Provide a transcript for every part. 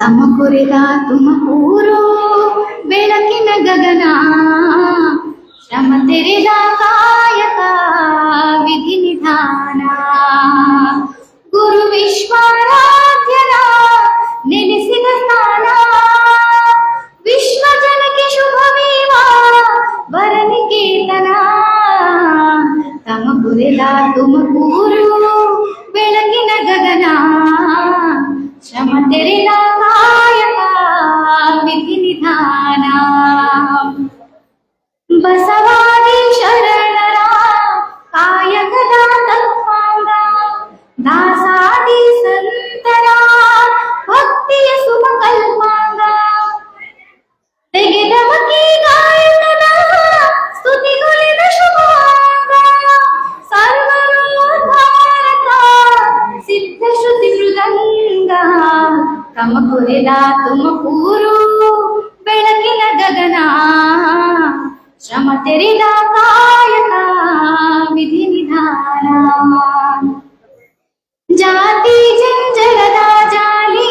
ತಮ್ಮ ಕೊರೆದ ತುಮಕೂರು ಬೆಳಕಿನ ಗಗನ, ಶ್ರಮ ತೆರೆದ ಕಾಯಕ ವಿಧಿ ನಿಧಾನ. ಗುರು ವಿಶ್ವಾರಾಧ್ಯನ ನೆನೆಸಿದ ಸ್ಥಾನ, ವಿಶ್ವ ಜನಕ್ಕೆ ಶುಭವೀವ ವರನಿಕೇತನ. ತಮ್ಮ ಕೊರೆದ ತುಮಕೂರು ಬೆಳಕಿನ ಗಗನ, ಶ್ರಮ ತೆರೆದ ಕಾಯಕ ವಿಧಿ ನಿಧಾನ. ಬಸವಾದಿ ಶರಣರ ಕಾಯಕದ ತತ್ವಾಂಗ, ದಾಸಾದಿ ಸಂತರ ಭಕ್ತಿಯ ಸುಮ ಕಲ್ಪಾಂಗ. ತೆಗೆದ ಮಕ್ಕಿ ಗಾಯಕದ ಸ್ತುತಿಗೊಲಿದ ಶುಭಾಂಗ, ಸರ್ವರೋದ್ಧಾರಕ ಸಿದ್ಧ ಶ್ರುತಿ ಮೃದಂಗ. ತಮ ಕೊರೆದ ತುಮಕೂರು ಬೆಳಕಿನ ಗಗನ, ಶ್ರಮ ತೆರೆದ ಕಾಯಕ ವಿಧಿ ನಿಧಾನ. ಜಾತಿ ಜಂಜಲದ ಜಾಲಿ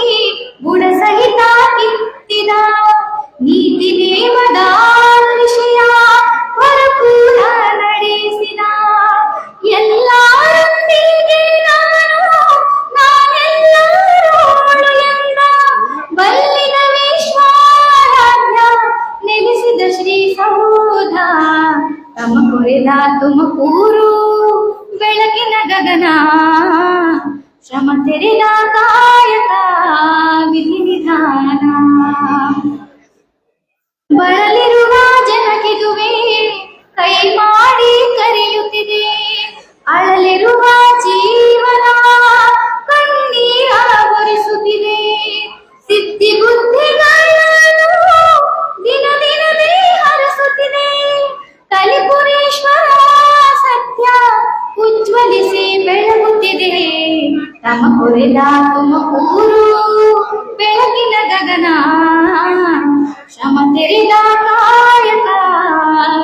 ಬುಡ ಸಹಿತ ಕಿತ್ತಿದ, ನೀತಿ ನೇಮದ ವಿಷಯ ಭರಪೂರ ನಡೆಸಿದ. ಎಲ್ಲರೊಂದಿಗೆ ನಾನೆಲ್ಲರೋಳು ಎಂದ, ಬಲ್ಲಿನ ವಿಶ್ವಾರಾಧ್ಯ ನೆಲೆಸಿದ ಶ್ರೀ ಸೌಧ. ತಮ ಕೊರೆದ ತುಮಕೂರು ಬೆಳಕಿನ ಗಗನ, ಶ್ರಮ ತೆರೆದ ಕಾಯಕ ವಿಧಿ ನಿಧಾನ. ಬಳಲಿರುವ ಜನಕ್ಕಿದುವೆ ಕೈ ಮಾಡಿ ಕರೆಯುತ್ತಿದೆ, ಅಳಲಿರುವ ಜೀವನ ಕಣ್ಣೀರ ಒರೆಸುತ್ತಿದೆ. ಸಿದ್ಧಿ ಬುದ್ಧಿಗಳನ್ನು ದಿನ ದಿನವೇ ಹರಿಸುತ್ತಿದೆ, ಕಲಿಪುರೇಶ್ವರ ಸತ್ಯ ಉಜ್ವಲಿಸಿ ಬೆಳಗುತ್ತಿದೆ. ತಮ ಕೊರೆದ ತುಮಕೂರು ಬೆಳಕಿನ ಗಗನ, ಶ್ರಮ ತೆರೆದ ಕಾಯಕ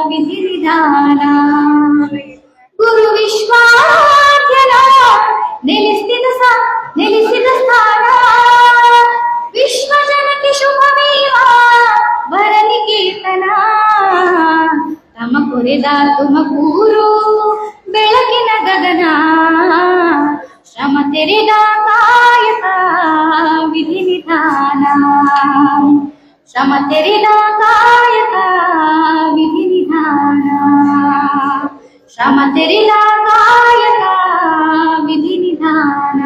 ವಿಧಿ ನಿಧಾನ. ಗುರು ವಿಶ್ವಾದ್ಯನ ನೆಲೆಸಿದ ಸ್ಥಾನ, ವಿಶ್ವ ಜನಕ್ಕೆ ಶುಭವೀವ ವರನಿಕೇತನ. ತಮ ಕೊರೆದ ತುಮಕೂರು ಬೆಳಕಿನ ಗಗನ, ಶ್ರಮ ತೆರೆದ ಕಾಯಕ ವಿಧಿ ನಿಧಾನ. ಶ್ರಮ ತೆರೆದ ಕಾಯಕ ವಿಧಿ ನಿಧಾನ, ಶ್ರಮ ತೆರೆದ ಕಾಯಕ ವಿಧಿ ನಿಧಾನ.